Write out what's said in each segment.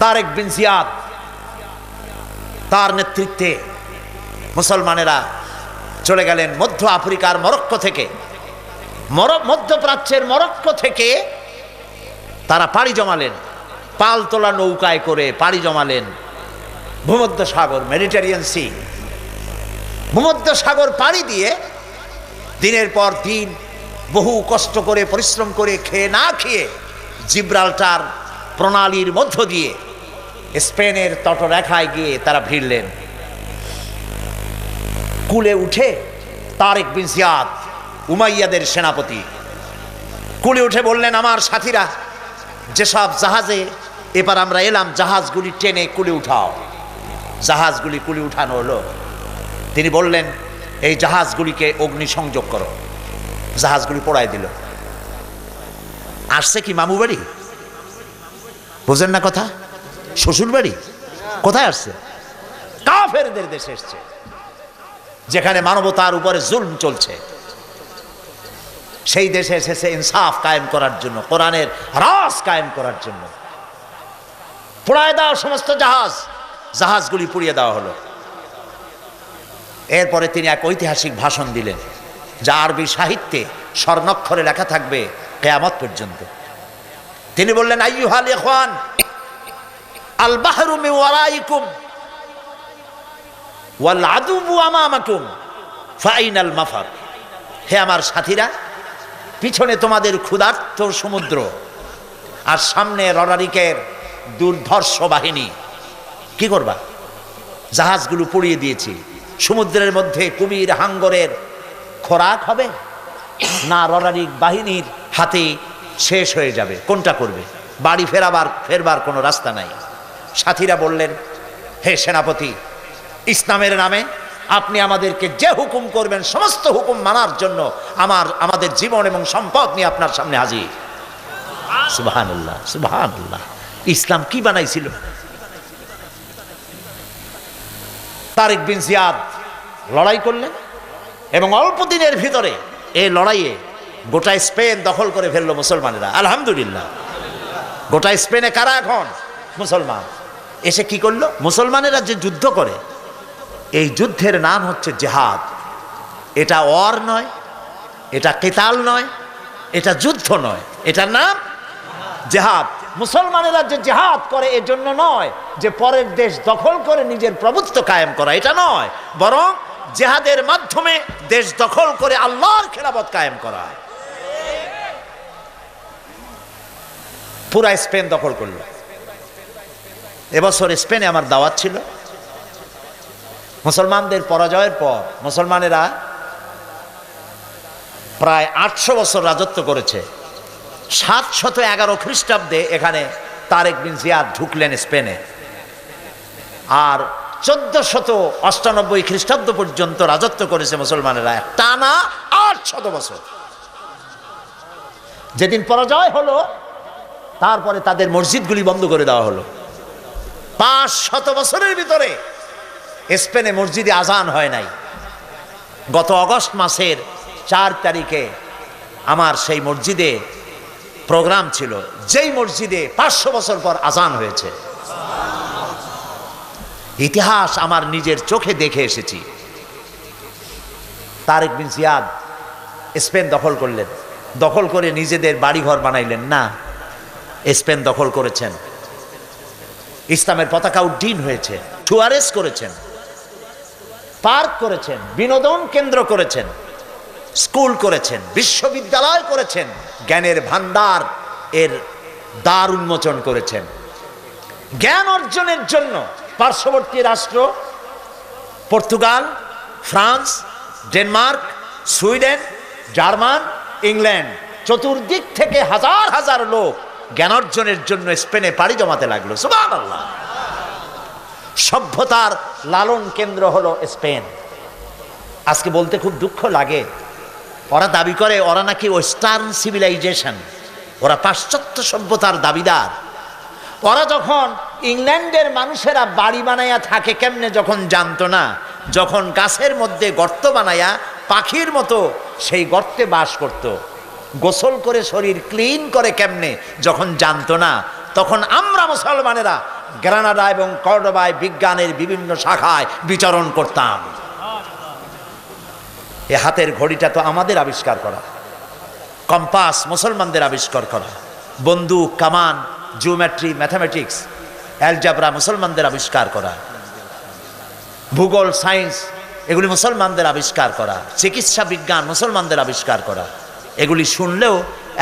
তারেক বিন জিয়াদ, তার নেতৃত্বে মুসলমানেরা চলে গেলেন মধ্য আফ্রিকার মরক্কো থেকে, মধ্যপ্রাচ্যের মরক্কো থেকে তারা পাড়ি জমালেন, পালতোলা নৌকায় করে পাড়ি জমালেন ভূমধ্য সাগর, মেডিটেরিয়ান সি। ভূমধ্য সাগর পাড়ি দিয়ে দিনের পর দিন বহু কষ্ট করে পরিশ্রম করে খেয়ে না খেয়ে জিব্রাল্টার প্রণালীর মধ্য দিয়ে স্পেনের তটরেখায় গিয়ে তারা ভিড়লেন। কুলে উঠে তারেক বিন জিয়াদ, উমাইয়াদের সেনাপতি, কুলে উঠে বললেন, আমার সাথীরা, যেসব জাহাজে এবার আমরা এলাম জাহাজগুলি টেনে কুলে উঠাও। জাহাজগুলি কুলে উঠানো হলো। তিনি বললেন, এই জাহাজগুলিকে অগ্নিসংযোগ করো। জাহাজগুলি পোড়ায় দিল। আসছে কি মামু বাড়ি? বুঝেন না কথা? শ্বশুর বাড়ি? কোথায় আসছে? কাফেরদের দেশে এসছে, যেখানে মানবতার উপরে জুলম চলছে। সেই দেশে এসেছে ইনসাফ কায়েম করার জন্য, কোরআনের রাজ কায়েম করার জন্য। পোড়ায় দেওয়া সমস্ত জাহাজগুলি পুড়িয়ে দেওয়া হলো। এরপরে তিনি এক ঐতিহাসিক ভাষণ দিলেন, যা আরবি সাহিত্যে স্বর্ণাক্ষরে লেখা থাকবে কিয়ামত পর্যন্ত। তিনি বললেন, আইয়ুহাল ইখওয়ান, আল বাহরু মিন ওয়ারাইকুম ওয়াল আদুবু আমামাকুম ফাইনাল মাফার। হে আমার সাথীরা, পিছনে তোমাদের ক্ষুধার্ত সমুদ্র, আর সামনে রডারিকের দুর্ধর্ষ বাহিনী। কি করবা? জাহাজগুলো পুড়িয়ে দিয়েছি। সমুদ্রের মধ্যে কুমির হাঙ্গরের খোরাক হবে, না রডারিক বাহিনীর হাতে শেষ হয়ে যাবে? কোনটা করবে? বাড়ি ফেরবার কোনো রাস্তা নাই। সাথীরা বললেন, হে সেনাপতি, ইসলামের নামে আপনি আমাদেরকে যে হুকুম করবেন সমস্ত হুকুম মানার জন্য আমাদের জীবন এবং সম্পদ নিয়ে আপনার সামনে হাজির। সুবহানাল্লাহ, সুবহানাল্লাহ। ইসলাম কি বানাইছিল? তারেক বিন জিয়াদ লড়াই করলেন এবং অল্প দিনের ভিতরে এই লড়াইয়ে গোটা স্পেন দখল করে ফেললো মুসলমানেরা। আলহামদুলিল্লাহ। গোটা স্পেনে কারা এখন? মুসলমান। এসে কি করলো? মুসলমানেরা যে যুদ্ধ করে, এই যুদ্ধের নাম হচ্ছে জিহাদ। এটা ওয়ার নয়, এটা কিতাল নয়, এটা যুদ্ধ নয়, এটার নাম জিহাদ। মুসলমানেরা যে জিহাদ করে এজন্য নয় যে পরের দেশ দখল করে নিজের প্রভুত্ব কায়েম করা, এটা নয়, বরং জিহাদের মাধ্যমে দেশ দখল করে আল্লাহর খেলাফত কায়েম করা। পুরা স্পেন দখল করলো। এবছর স্পেনে আমার দাওয়াত ছিল। মুসলমানদের পরাজয়ের পর মুসলমানেরা প্রায় 800 বছর রাজত্ব করেছে। 711 খ্রিস্টাব্দে এখানে তারেক বিন জিয়াদ ঢুকলেন স্পেনে, আর 1498 খ্রিস্টাব্দ পর্যন্ত রাজত্ব করেছে মুসলমানেরা, টানা 800 বছর। যেদিন পরাজয় হলো, তারপরে তাদের মসজিদগুলি বন্ধ করে দেওয়া হলো। 500 বছরের ভিতরে স্পেনে মসজিদে আজান হয় নাই। গত অগস্ট মাসের 4 তারিখে আমার সেই মসজিদে প্রোগ্রাম ছিল, যেই মসজিদে 500 বছর পর আজান হয়েছে। ইতিহাস আমার নিজের চোখে দেখে এসেছি। তারেক বিন জিয়াদ স্পেন দখল করলেন, দখল করে নিজেদের বাড়িঘর বানাইলেন না, স্পেন দখল করেছেন। ইসলামের পতাকা উড্ডীন হয়েছে, সুয়ারেজ করেছেন, পার্ক করেছেন, বিনোদন কেন্দ্র করেছেন, স্কুল করেছেন, বিশ্ববিদ্যালয় করেছেন, জ্ঞানের ভান্ডার এর দ্বার উন্মোচন করেছেন। জ্ঞান অর্জনের জন্য পার্শ্ববর্তী রাষ্ট্র Portugal, France, Denmark, Sweden, German, England, চতুর্দিক থেকে হাজার হাজার লোক জ্ঞান অর্জনের জন্য স্পেনে পাড়ি জমাতে লাগলো। সুবহানাল্লাহ। সভ্যতার লালন কেন্দ্র হলো স্পেন। আজকে বলতে খুব দুঃখ লাগে, ওরা দাবি করে ওরা নাকি ওয়েস্টার্ন সিভিলাইজেশন, ওরা পাশ্চাত্য সভ্যতার দাবিদার। ওরা যখন ইংল্যান্ডের মানুষেরা বাড়ি বানাইয়া থাকে কেমনে যখন জানতো না, যখন গাছের মধ্যে গর্ত বানাইয়া পাখির মতো সেই গর্তে বাস করত, গোসল করে শরীর ক্লিন করে কেমনে যখন জানতো না, তখন আমরা মুসলমানেরা গ্রানাডা এবং কর্ডোবায় বিজ্ঞানের বিভিন্ন শাখায় বিচরণ করতাম। এ হাতের ঘড়িটা তো আমাদের আবিষ্কার করা, কম্পাস মুসলমানদের আবিষ্কার করা, বন্দুক, কামান, জিওমেট্রি, ম্যাথামেটিক্স, অ্যালজাবরা মুসলমানদের আবিষ্কার করা, ভূগোল, সায়েন্স এগুলি মুসলমানদের আবিষ্কার করা, চিকিৎসা বিজ্ঞান মুসলমানদের আবিষ্কার করা। এগুলি শুনলেও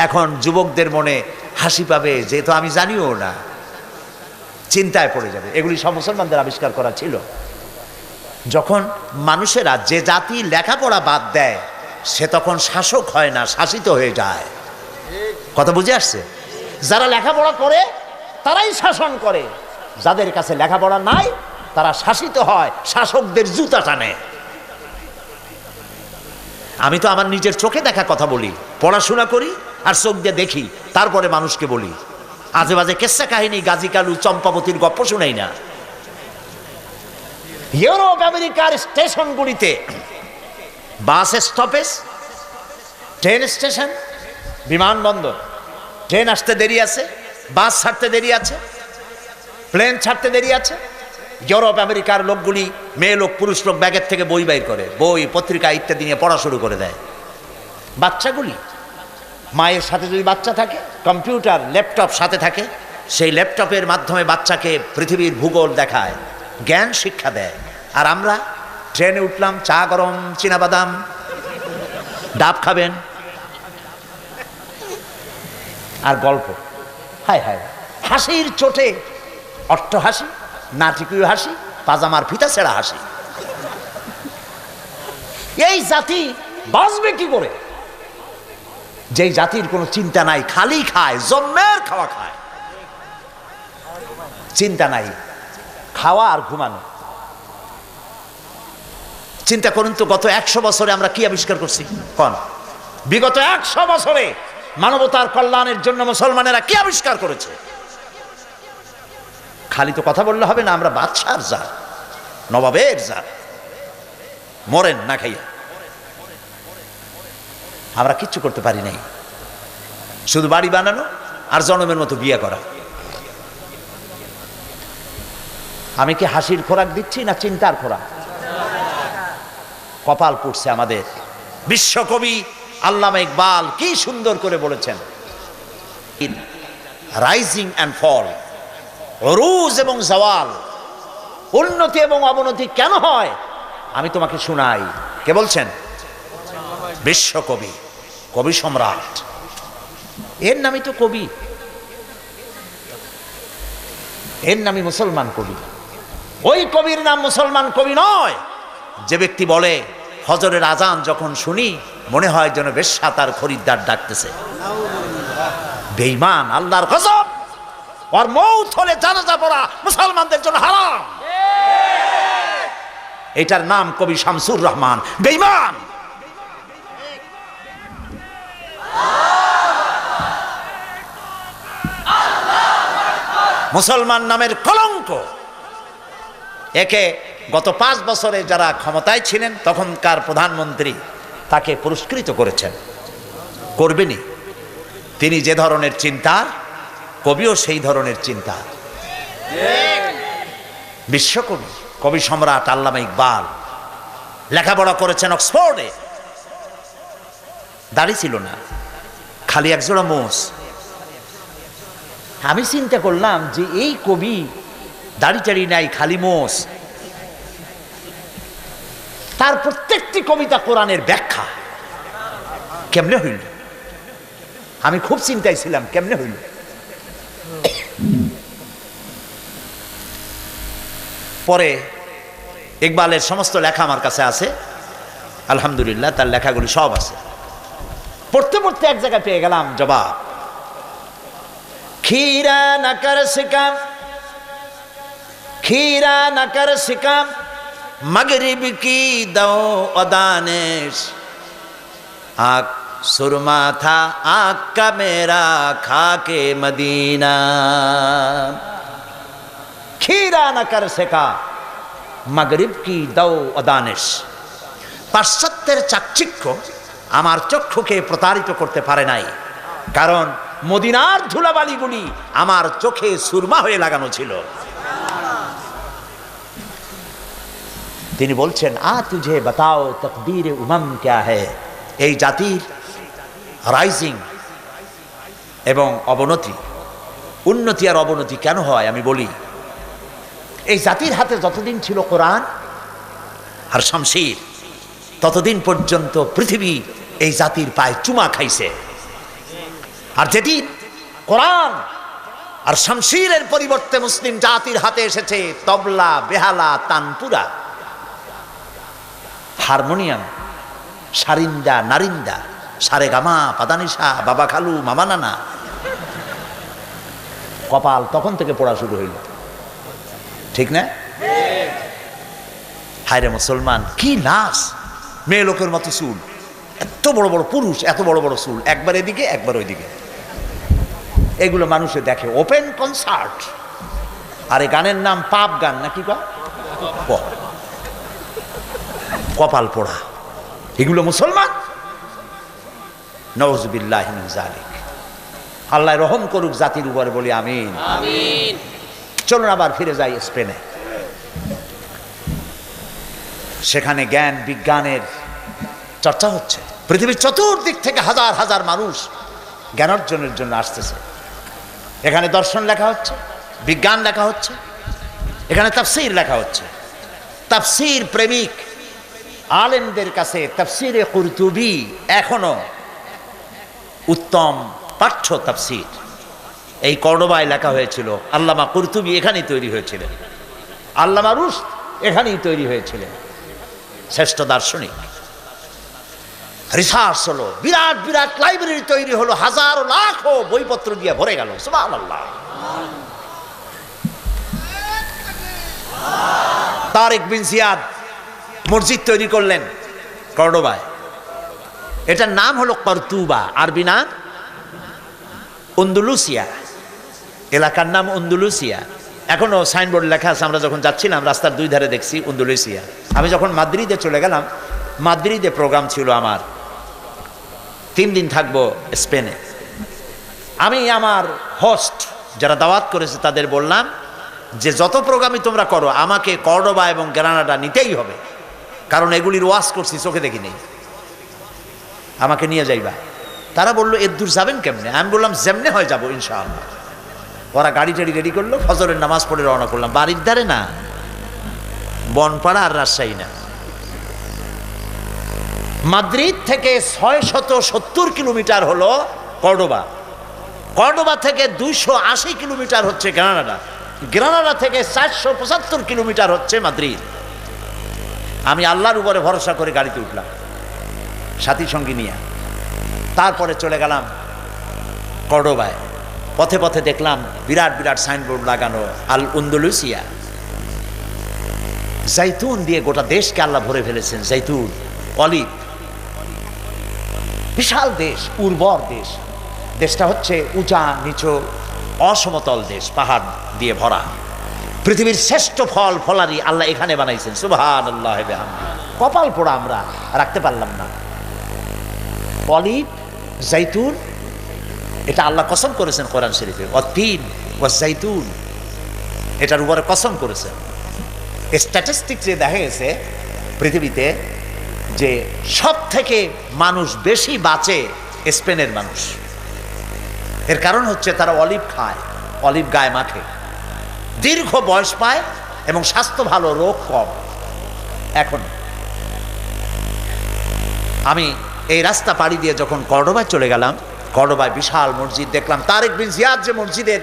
এখন যুবকদের মনে হাসি পাবে, যেহেতু আমি জানিও না, চিন্তায় পড়ে যাবে। এগুলি সব মুসলমানদের আবিষ্কার করা ছিল। যখন মানুষেরা, যে জাতি লেখাপড়া বাদ দেয় সে তখন শাসক হয় না, শাসিত হয়ে যায়। কথা বুঝে আসছে? যারা লেখাপড়া করে তারাই শাসন করে, যাদের কাছে লেখাপড়া নাই তারা শাসিত হয়, শাসকদের জুতা টানে। আমি তো আমার নিজের চোখে দেখা কথা বলি, পড়াশোনা করি আর চোখ দিয়ে দেখি, তারপরে মানুষকে বলি। আজে বাজে কেসা কাহিনী, গাজী কালু, চম্পাবতীর গপ্প শুনাই না। ইউরোপ আমেরিকার স্টেশনগুলিতে বাস স্টপেজ, ট্রেন স্টেশন, বিমানবন্দর, ট্রেন আসতে দেরি আছে, বাস ছাড়তে দেরি আছে, প্লেন ছাড়তে দেরি আছে। ইউরোপ আমেরিকার লোকগুলি, মেয়ে লোক পুরুষ লোক, ব্যাগের থেকে বই বাইর করে, বই পত্রিকা ইত্যাদি নিয়ে পড়া শুরু করে দেয়। বাচ্চাগুলি, মায়ের সাথে যদি বাচ্চা থাকে, কম্পিউটার, ল্যাপটপ সাথে থাকে, সেই ল্যাপটপের মাধ্যমে বাচ্চাকে পৃথিবীর ভূগোল দেখায়, জ্ঞান শিক্ষা দেয়। আর আমরা ট্রেনে উঠলাম, চা গরম, চীনাবাদাম, ডাব খাবেন আর গল্প। হায় হায়, হাসির চোটে অট্ট হাসি, নাটকীয় হাসি, পাজামার ফিতা ছেঁড়া হাসি। এই জাতি বাঁচবে কি করে? যেই জাতির কোনো চিন্তা নাই, খালি খায়, জন্মের খাওয়া খায়, চিন্তা নাই, খাওয়া আর ঘুমানো। চিন্তা করুন তো, গত 100 বছরে আমরা কি আবিষ্কার করছি? কোন বিগত 100 বছরে মানবতার কল্যাণের জন্য মুসলমানেরা কি আবিষ্কার করেছে? খালি তো কথা বললে হবে না। আমরা বাদশার জাত, নবাবের জাত, মরেন না খাইয়া। আমরা কিচ্ছু করতে পারি নাই, শুধু বাড়ি বানানো আর জনমের মতো বিয়ে করা। আমি কি হাসির খোরাক দিচ্ছি না চিন্তার খোরাক? কপাল পুড়ছে আমাদের। বিশ্বকবি আল্লামা ইকবাল কি সুন্দর করে বলেছেন, রাইজিং অ্যান্ড ফল, অরুজ এবং জাওয়াল, উন্নতি এবং অবনতি কেন হয় আমি তোমাকে শুনাই। কে বলছেন? বিশ্বকবি, কবি সম্রাট। এর নামই তো কবি, এর নামই মুসলমান কবি। ওই কবির নাম মুসলমান কবি নয় যে ব্যক্তি বলে ফজরের আজান যখন শুনি মনে হয় যেন বেশ্যা তার খরিদ্দার ডাকতেছে। বেঈমান, আল্লাহর গজব। আর মৌত হলে জানাজা পড়া মুসলমানদের জন্য হারাম। এটার নাম কবি শামসুর রহমান। বেঈমান। মুসলমান নামের কলঙ্ক। একে গত 5 বছরে যারা ক্ষমতায় ছিলেন তখনকার প্রধানমন্ত্রী তাকে পুরস্কৃত করেছেন, করবেনি। তিনি যে ধরনের চিন্তা, কবিও সেই ধরনের চিন্তা। বিশ্বকবি, কবি সম্রাট আল্লামা ইকবাল লেখাপড়া করেছেন অক্সফোর্ডে। দাড়ি ছিল না, খালি একজোড়া মোষ। আমি চিন্তা করলাম যে এই কবি দাড়ি টাড়ি নাই, খালি মোষ, তার প্রত্যেকটি কবিতা কোরআনের ব্যাখ্যা। কেমনে হইল? আমি খুব চিন্তায় ছিলাম কেমনে হইল। পরে ইকবালের সমস্ত লেখা আমার কাছে আছে, আলহামদুলিল্লাহ, তার লেখাগুলি সব আছে। পড়তে পড়তে এক জায়গায় পেয়ে গেলাম জবাব। खीरा न कर सिकम, खीरा न कर सिकम, मगरिब की दो अदानिश, आँख सुरमा था आँख का मेरा खाके मदीना। खीरा न कर सिका मगरिब की दो अदानिश। পাশ্চাত্যের চাকচিক্য আমার চক্ষুকে প্রতারিত করতে পারে নাই, কারণ মদিনার ধুলাবালিগুলি আমার চোখে সুরমা হয়ে লাগানো ছিল। তিনি বলছেন, তুঝে বাতাও তকদীর উমাম ক্যা হ্যায়। এই জাতির রাইজিং এবং অবনতি, উন্নতি আর অবনতি কেন হয় আমি বলি। এই জাতির হাতে যতদিন ছিল কোরআন আর শামশির, ততদিন পর্যন্ত পৃথিবী এই জাতির পায়ে চুমা খাইছে। আর যেদিন কোরআন আর শামশিরের পরিবর্তে মুসলিম জাতির হাতে এসেছে তবলা, বেহালা, তানপুরা, হারমোনিয়াম, সারিন্দা, নারিন্দা, সারে গামা, পাদানিসা, বাবা খালু, মামা নানা, কপাল তখন থেকে পড়া শুরু হইল। ঠিক না? হায়রে মুসলমান, কি নাচ! মেয়ে লোকের মতো চুল, এত বড় বড় পুরুষ, এত বড় বড় চুল, একবার এদিকে একবার ওইদিকে। এগুলো মানুষে দেখে, ওপেন কনসার্ট। আর এই গানের নাম পাপ গান নাকি? কপাল পোড়া। এগুলো মুসলমান? নাউযুবিল্লাহি মিন যালিক। আল্লাহ রহম করুক জাতির উপরে, বলি আমিন। আমিন। চলুন আবার ফিরে যাই স্পেনে। সেখানে জ্ঞান বিজ্ঞানের চর্চা হচ্ছে। পৃথিবীর চতুর্দিক থেকে হাজার হাজার মানুষ জ্ঞান অর্জনের জন্য আসতেছে। এখানে দর্শন লেখা হচ্ছে, বিজ্ঞান লেখা হচ্ছে, এখানে তাফসীর লেখা হচ্ছে। তাফসীর প্রেমিক আলেমদের কাছে তাফসীরে কুরতুবী এখনো উত্তম পাঠ্য তাফসীর। এই কর্ডোবায় লেখা হয়েছিল। আল্লামা কুরতুবী এখানেই তৈরি হয়েছিলেন, আল্লামা রুশদ এখানেই তৈরি হয়েছিলেন। শ্রেষ্ঠ দার্শনিক। রিসার্চ হলো, বিরাট বিরাট লাইব্রেরি তৈরি হলো, হাজারো লাখো বইপত্র দিয়ে ভরে গেল। সুবহানাল্লাহ। তারেক বিন জিয়াদ মসজিদ তৈরি করলেন কর্ডোবায়। এটার নাম হলো কর্তুবা, আরবি নাম আন্দালুসিয়া, এলাকার নাম আন্দালুসিয়া। এখনো সাইনবোর্ড লেখা আছে। আমরা যখন যাচ্ছিলাম রাস্তার দুই ধারে দেখছি আন্দালুসিয়া। আমি যখন মাদ্রিদে চলে গেলাম, মাদ্রিদে প্রোগ্রাম ছিল আমার, 3 দিন থাকবো স্পেনে। আমি আমার হোস্ট যারা দাওয়াত করেছে তাদের বললাম যে যত প্রোগ্রামই তোমরা করো, আমাকে কর্ডোবা এবং গ্রানাডা নিতেই হবে, কারণ এগুলির ওয়াজ করছি, চোখে দেখি নেই, আমাকে নিয়ে যাইবা। তারা বললো এর দূর যাবেন কেমনে? আমি বললাম যেমনে হয় যাবো ইনশাআল্লাহ। ওরা গাড়ি টাড়ি রেডি করলো, ফজরের নামাজ পড়ে রওনা করলাম। বাড়ির ধারে না, বনপাড়া আর রাজশাহী না। মাদ্রিদ থেকে 670 কিলোমিটার হলো কর্ডোবা। কর্ডোবা থেকে 280 কিলোমিটার হচ্ছে গ্রানাডা। গ্রানাডা থেকে 475 কিলোমিটার হচ্ছে মাদ্রিদ। আমি আল্লাহর উপরে ভরসা করে গাড়িতে উঠলাম সাথী সঙ্গী নিয়ে। তারপরে চলে গেলাম কর্ডোবায়। পথে পথে দেখলাম বিরাট বিরাট সাইনবোর্ড লাগানো, আল আন্দালুসিয়া। জাইতুন দিয়ে গোটা দেশকে আল্লাহ ভরে ফেলেছেন। জাইতুন, অলিভ, বিশাল দেশ, উর্বর দেশ। দেশটা হচ্ছে উঁচা নিচু অসমতল দেশ, পাহাড় দিয়ে ভরা। পৃথিবীর শ্রেষ্ঠ ফল ফলারি আল্লাহ এখানে বানাইছেন। সুবহানাল্লাহ। কপাল পোড়া, আমরা রাখতে পারলাম না। অলিভ, জাইতুন, এটা আল্লাহ কসম করেছেন কোরআন শরীফে, অতীন ও জাইতুন, এটার উপরে কসম করেছেন। স্ট্যাটিস্টিক্সে দেখা গেছে পৃথিবীতে যে সব থেকে মানুষ বেশি বাঁচে স্পেনের মানুষ। এর কারণ হচ্ছে তারা অলিভ খায়, অলিভ গায়ে মাখে, দীর্ঘ বয়স পায় এবং স্বাস্থ্য ভালো, রোগ কম। এখন আমি এই রাস্তা পাড়ি দিয়ে যখন কর্ডোবায় চলে গেলাম, কর্ডোবায় বিশাল মসজিদ দেখলাম। তারেক বিন জিয়াদ যে মসজিদের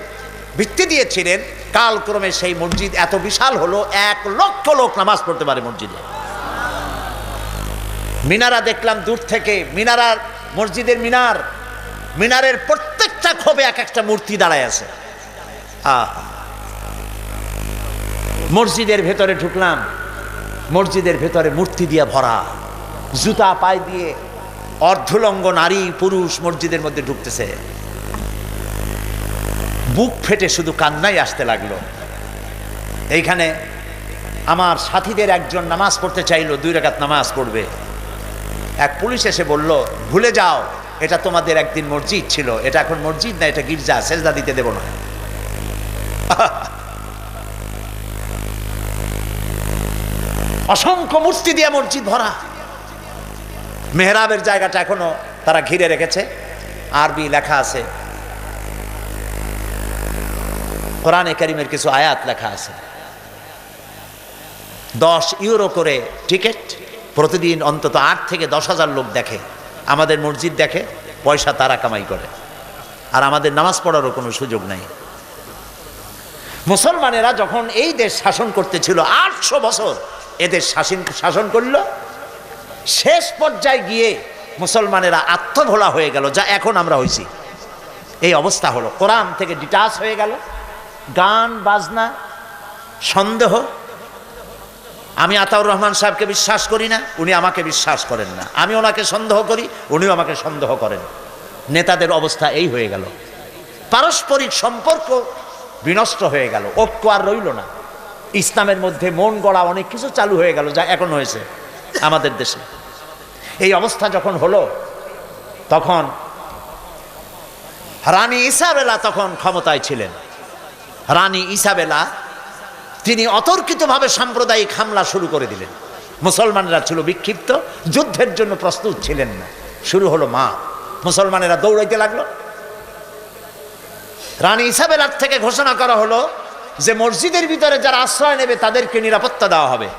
ভিত্তি দিয়েছিলেন, কালক্রমে সেই মসজিদ এত বিশাল হলো, 1 লক্ষ লোক নামাজ পড়তে পারে মসজিদে। মিনারা দেখলাম দূর থেকে, মিনারার, মসজিদের মিনার, মিনারের প্রত্যেকটা খোপে এক একটা মূর্তি দাঁড়ায় আছে। মসজিদের ভেতরে ঢুকলাম, মসজিদের ভেতরে মূর্তি দিয়ে ভরা, জুতা পায়ে দিয়ে অর্ধলঙ্গ নারী পুরুষ মসজিদের মধ্যে ঢুকতেছে। বুক ফেটে শুধু কান্নাই আসতে লাগলো। এইখানে আমার সাথীদের একজন নামাজ পড়তে চাইলো, 2 রাকাত নামাজ পড়বে। এক পুলিশ এসে বলল, ভুলে যাও, এটা তোমাদের একদিন মসজিদ ছিল, এটা এখন মসজিদ না, এটা গির্জা, সেজদা দিতে দেব না। অসংখ্য মূর্তি দিয়ে মসজিদ ভরা। মেহরাবের জায়গাটা এখনো তারা ঘিরে রেখেছে, আরবি লেখা আছে, কোরআনে কারীমের কিছু আয়াত লেখা আছে। 10 ইউরো করে টিকিট, প্রতিদিন অন্তত 8 থেকে 10,000 লোক দেখে। আমাদের মসজিদ দেখে, পয়সা তারা কামাই করে, আর আমাদের নামাজ পড়ারও কোনো সুযোগ নাই। মুসলমানেরা যখন এই দেশ শাসন করতেছিল 800 বছর এদের শাসন করল, শেষ পর্যায়ে গিয়ে মুসলমানেরা আত্মভোলা হয়ে গেল, যা এখন আমরা হয়েছি। এই অবস্থা হলো, কোরআন থেকে ডিটাচ হয়ে গেল, গান বাজনা, সন্দেহ। আমি আতাউর রহমান সাহেবকে বিশ্বাস করি না, উনি আমাকে বিশ্বাস করেন না। আমি ওনাকে সন্দেহ করি, উনিও আমাকে সন্দেহ করেন। নেতাদের অবস্থা এই হয়ে গেল, পারস্পরিক সম্পর্ক বিনষ্ট হয়ে গেল, ঐক্য আর রইল না। ইসলামের মধ্যে মন গড়া অনেক কিছু চালু হয়ে গেল, যা এখন হয়েছে আমাদের দেশে। এই অবস্থা যখন হলো, তখন রানী ইসাবেলা তখন ক্ষমতায় ছিলেন। রানী ইসাবেলা তিনি অতর্কিতভাবে সাম্প্রদায়িক হামলা শুরু করে দিলেন। মুসলমানেরা ছিল বিক্ষিপ্ত, যুদ্ধের জন্য প্রস্তুত ছিলেন না। শুরু হলো মুসলমানেরা দৌড়াইতে লাগলো। রানী ইসাবেলার থেকে ঘোষণা করা হলো যে মসজিদের ভিতরে যারা আশ্রয় নেবে তাদেরকে নিরাপত্তা দেওয়া হবে,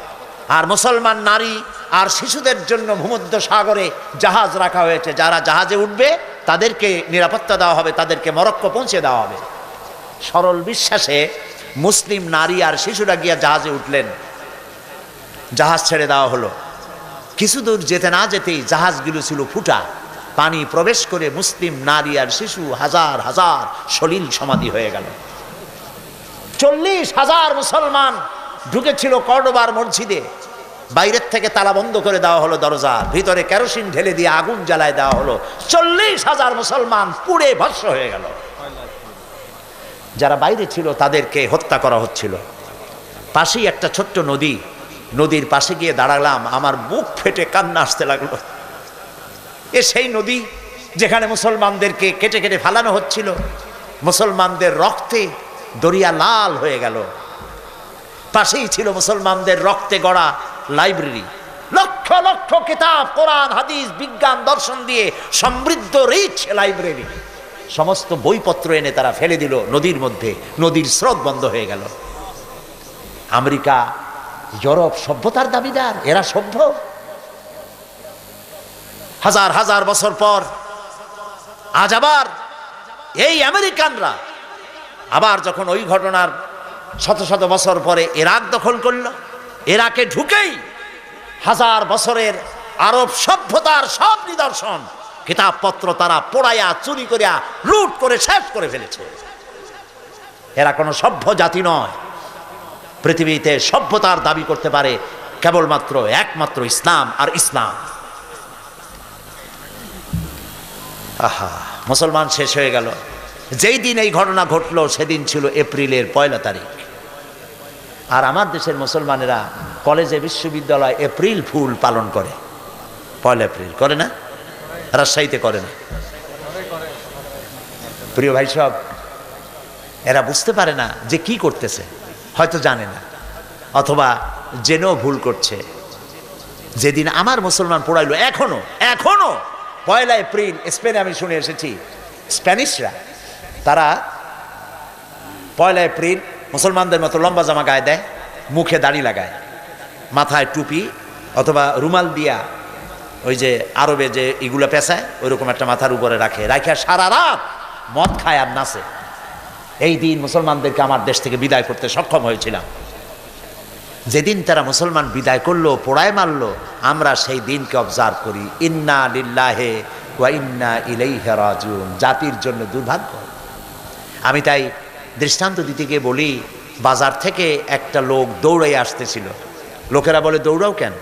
আর মুসলমান নারী আর শিশুদের জন্য ভূমধ্য সাগরে জাহাজ রাখা হয়েছে, যারা জাহাজে উঠবে তাদেরকে নিরাপত্তা দেওয়া হবে, তাদেরকে মরক্কো পৌঁছে দেওয়া হবে। সরল বিশ্বাসে মুসলিম নারী আর শিশুরা গিয়া জাহাজে উঠলেন। জাহাজ ছেড়ে দেওয়া হলো। কিছু দূর যেতে না যেতেই জাহাজগুলো ছিল ফুটা, পানি প্রবেশ করে মুসলিম নারী আর শিশু হাজার হাজার সলিল সমাধি হয়ে গেল। 40,000 মুসলমান ঢুকেছিল কর্ডোবার মসজিদে। বাইরের থেকে তালা বন্ধ করে দেওয়া হলো দরজা, ভিতরে কেরোসিন ঢেলে দিয়ে আগুন জ্বালায় দেওয়া হলো। 40,000 মুসলমান পুড়ে ভস্ম হয়ে গেল। যারা বাইরে ছিল তাদেরকে হত্যা করা হচ্ছিল। পাশেই একটা ছোট্ট নদী, নদীর পাশে গিয়ে দাঁড়ালাম, আমার বুক ফেটে কান্না আসতে লাগলো। সেই নদী যেখানে মুসলমানদেরকে কেটে কেটে ফেলানো হচ্ছিল, মুসলমানদের রক্তে দরিয়া লাল হয়ে গেল। পাশেই ছিল মুসলমানদের রক্তে গড়া লাইব্রেরি, লক্ষ লক্ষ কিতাব, কোরআন হাদিস বিজ্ঞান দর্শন দিয়ে সমৃদ্ধ রিচ লাইব্রেরি। সমস্ত বইপত্র এনে তারা ফেলে দিল নদীর মধ্যে, নদীর স্রোত বন্ধ হয়ে গেল। আমেরিকা, ইউরোপ সভ্যতার দাবিদার, এরা সভ্য। হাজার হাজার বছর পর আজ আবার এই আমেরিকানরা আবার যখন ওই ঘটনার শত শত বছর পরে ইরাক দখল করল, ইরাকে ঢুকেই হাজার বছরের আরব সভ্যতার সব নিদর্শন কিতাবপত্র তারা পোড়াইয়া চুরি করিয়া লুট করে শেষ করে ফেলেছে। এরা কোনো সভ্য জাতি নয়। পৃথিবীতে সভ্যতার দাবি করতে পারে কেবলমাত্র একমাত্র ইসলাম আর ইসলাম। আহা, মুসলমান শেষ হয়ে গেল। যেই দিন এই ঘটনা ঘটলো সেদিন ছিল এপ্রিলের 1 তারিখ। আর আমার দেশের মুসলমানেরা কলেজে বিশ্ববিদ্যালয় এপ্রিল ফুল পালন করে। 1 এপ্রিল করে না? রাজশাহীতে করে না? প্রিয় ভাই সব, এরা বুঝতে পারে না যে কি করতেছে, হয়তো জানে না, অথবা জেনেও ভুল করছে। যেদিন আমার মুসলমান পড়াইলো, এখনো 1 এপ্রিল স্পেনে আমি শুনে এসেছি, স্প্যানিশরা তারা 1 এপ্রিল মুসলমানদের মতো লম্বা জামা গায়ে দেয়, মুখে দাড়ি লাগায়, মাথায় টুপি অথবা রুমাল দিয়া ওই যে আরবে যে এগুলো পেঁচায় ওইরকম একটা মাথার উপরে রাখে, সারা রাত মদ খায় আর নাচে। এই দিন মুসলমানদেরকে আমার দেশ থেকে বিদায় করতে সক্ষম হয়েছিলাম। যেদিন তারা মুসলমান বিদায় করলো, পোড়ায় মারলো, আমরা সেই দিনকে অবজার্ভ করি। ইন্না লিল্লাহি ওয়া ইন্না ইলাইহি রাজিউন। জাতির জন্য দুর্ভাগ্য। আমি তাই দৃষ্টান্ত দিতে গিয়ে বলি, বাজার থেকে একটা লোক দৌড়াই আসতেছিল। লোকেরা বলে, দৌড়াও কেন?